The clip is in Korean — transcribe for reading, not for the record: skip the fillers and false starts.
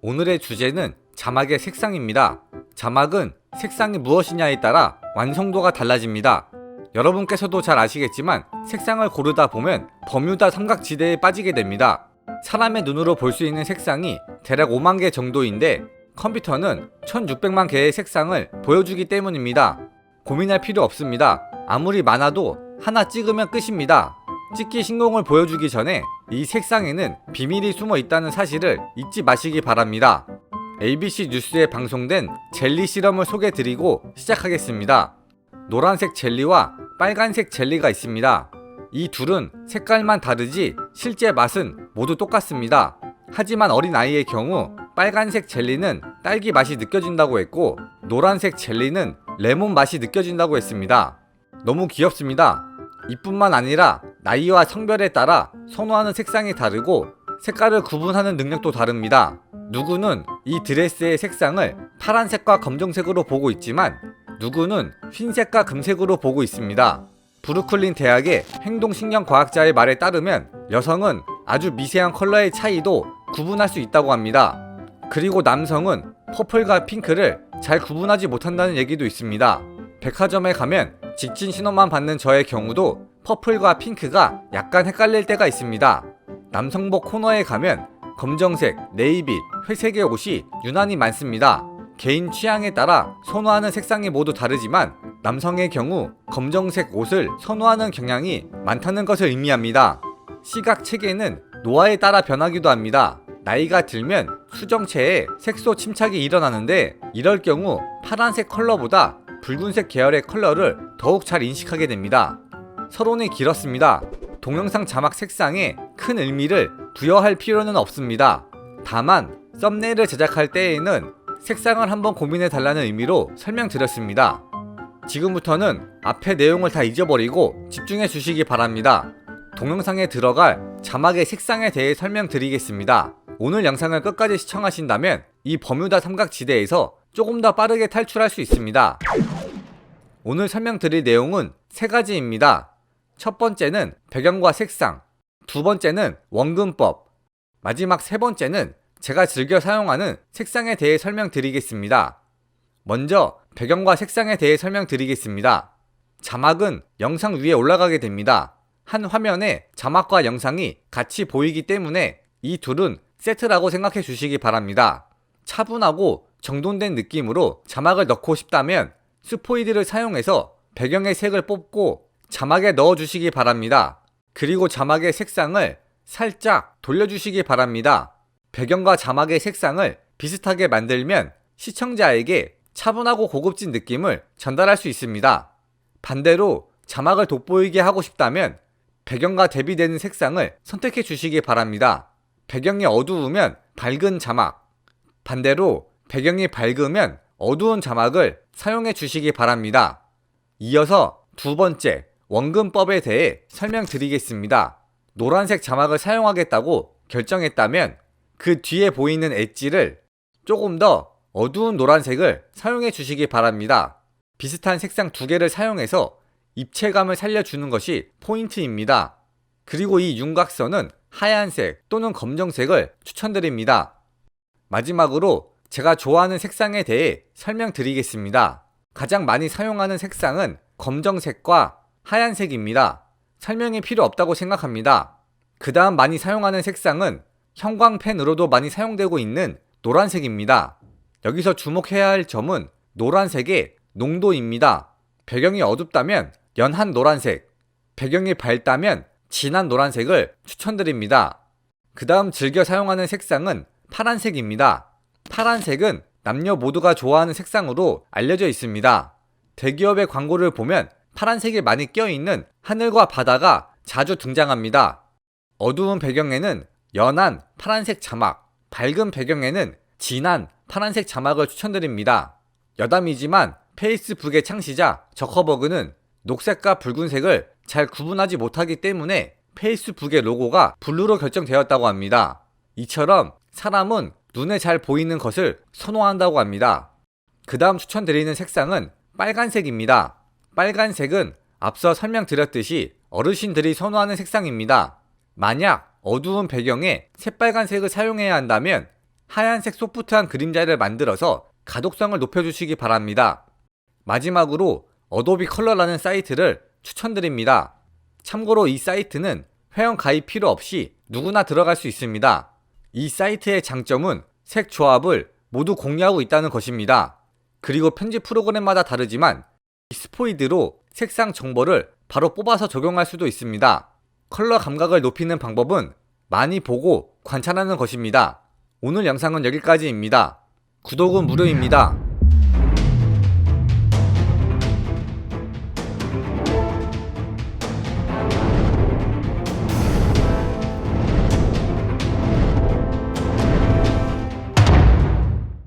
오늘의 주제는 자막의 색상입니다. 자막은 색상이 무엇이냐에 따라 완성도가 달라집니다. 여러분께서도 잘 아시겠지만 색상을 고르다 보면 버뮤다 삼각지대에 빠지게 됩니다. 사람의 눈으로 볼 수 있는 색상이 대략 5만 개 정도인데 컴퓨터는 1600만 개의 색상을 보여주기 때문입니다. 고민할 필요 없습니다. 아무리 많아도 하나 찍으면 끝입니다. 찍기 신공을 보여주기 전에 이 색상에는 비밀이 숨어 있다는 사실을 잊지 마시기 바랍니다. ABC 뉴스에 방송된 젤리 실험을 소개드리고 시작하겠습니다. 노란색 젤리와 빨간색 젤리가 있습니다. 이 둘은 색깔만 다르지 실제 맛은 모두 똑같습니다. 하지만 어린아이의 경우 빨간색 젤리는 딸기 맛이 느껴진다고 했고 노란색 젤리는 레몬 맛이 느껴진다고 했습니다. 너무 귀엽습니다. 이뿐만 아니라 나이와 성별에 따라 선호하는 색상이 다르고 색깔을 구분하는 능력도 다릅니다. 누구는 이 드레스의 색상을 파란색과 검정색으로 보고 있지만 누구는 흰색과 금색으로 보고 있습니다. 브루클린 대학의 행동신경과학자의 말에 따르면 여성은 아주 미세한 컬러의 차이도 구분할 수 있다고 합니다. 그리고 남성은 퍼플과 핑크를 잘 구분하지 못한다는 얘기도 있습니다. 백화점에 가면 직진 신호만 받는 저의 경우도 퍼플과 핑크가 약간 헷갈릴 때가 있습니다. 남성복 코너에 가면 검정색, 네이비, 회색의 옷이 유난히 많습니다. 개인 취향에 따라 선호하는 색상이 모두 다르지만 남성의 경우 검정색 옷을 선호하는 경향이 많다는 것을 의미합니다. 시각 체계는 노화에 따라 변하기도 합니다. 나이가 들면 수정체에 색소 침착이 일어나는데 이럴 경우 파란색 컬러보다 붉은색 계열의 컬러를 더욱 잘 인식하게 됩니다. 서론이 길었습니다. 동영상 자막 색상에 큰 의미를 부여할 필요는 없습니다. 다만 썸네일을 제작할 때에는 색상을 한번 고민해 달라는 의미로 설명드렸습니다. 지금부터는 앞의 내용을 다 잊어버리고 집중해 주시기 바랍니다. 동영상에 들어갈 자막의 색상에 대해 설명드리겠습니다. 오늘 영상을 끝까지 시청하신다면 이 버뮤다 삼각지대에서 조금 더 빠르게 탈출할 수 있습니다. 오늘 설명드릴 내용은 3가지입니다. 첫 번째는 배경과 색상, 두 번째는 원근법, 마지막 3번째는 제가 즐겨 사용하는 색상에 대해 설명드리겠습니다. 먼저 배경과 색상에 대해 설명드리겠습니다. 자막은 영상 위에 올라가게 됩니다. 한 화면에 자막과 영상이 같이 보이기 때문에 이 둘은 세트라고 생각해 주시기 바랍니다. 차분하고 정돈된 느낌으로 자막을 넣고 싶다면 스포이드를 사용해서 배경의 색을 뽑고 자막에 넣어 주시기 바랍니다. 그리고 자막의 색상을 살짝 돌려주시기 바랍니다. 배경과 자막의 색상을 비슷하게 만들면 시청자에게 차분하고 고급진 느낌을 전달할 수 있습니다. 반대로 자막을 돋보이게 하고 싶다면 배경과 대비되는 색상을 선택해 주시기 바랍니다. 배경이 어두우면 밝은 자막, 반대로 배경이 밝으면 어두운 자막을 사용해 주시기 바랍니다. 이어서 두 번째, 원근법에 대해 설명드리겠습니다. 노란색 자막을 사용하겠다고 결정했다면 그 뒤에 보이는 엣지를 조금 더 어두운 노란색을 사용해 주시기 바랍니다. 비슷한 색상 2개를 사용해서 입체감을 살려주는 것이 포인트입니다. 그리고 이 윤곽선은 하얀색 또는 검정색을 추천드립니다. 마지막으로 제가 좋아하는 색상에 대해 설명드리겠습니다. 가장 많이 사용하는 색상은 검정색과 하얀색입니다. 설명이 필요 없다고 생각합니다. 그 다음 많이 사용하는 색상은 형광펜으로도 많이 사용되고 있는 노란색입니다. 여기서 주목해야 할 점은 노란색의 농도입니다. 배경이 어둡다면 연한 노란색, 배경이 밝다면 진한 노란색을 추천드립니다. 그 다음 즐겨 사용하는 색상은 파란색입니다. 파란색은 남녀 모두가 좋아하는 색상으로 알려져 있습니다. 대기업의 광고를 보면 파란색이 많이 껴있는 하늘과 바다가 자주 등장합니다. 어두운 배경에는 연한 파란색 자막, 밝은 배경에는 진한 파란색 자막을 추천드립니다. 여담이지만 페이스북의 창시자 저커버그는 녹색과 붉은색을 잘 구분하지 못하기 때문에 페이스북의 로고가 블루로 결정되었다고 합니다. 이처럼 사람은 눈에 잘 보이는 것을 선호한다고 합니다. 그 다음 추천드리는 색상은 빨간색입니다. 빨간색은 앞서 설명드렸듯이 어르신들이 선호하는 색상입니다. 만약 어두운 배경에 새빨간색을 사용해야 한다면 하얀색 소프트한 그림자를 만들어서 가독성을 높여주시기 바랍니다. 마지막으로 어도비 컬러라는 사이트를 추천드립니다. 참고로 이 사이트는 회원 가입 필요 없이 누구나 들어갈 수 있습니다. 이 사이트의 장점은 색 조합을 모두 공유하고 있다는 것입니다. 그리고 편집 프로그램마다 다르지만 익스포이드로 색상 정보를 바로 뽑아서 적용할 수도 있습니다. 컬러 감각을 높이는 방법은 많이 보고 관찰하는 것입니다. 오늘 영상은 여기까지입니다. 구독은 무료입니다.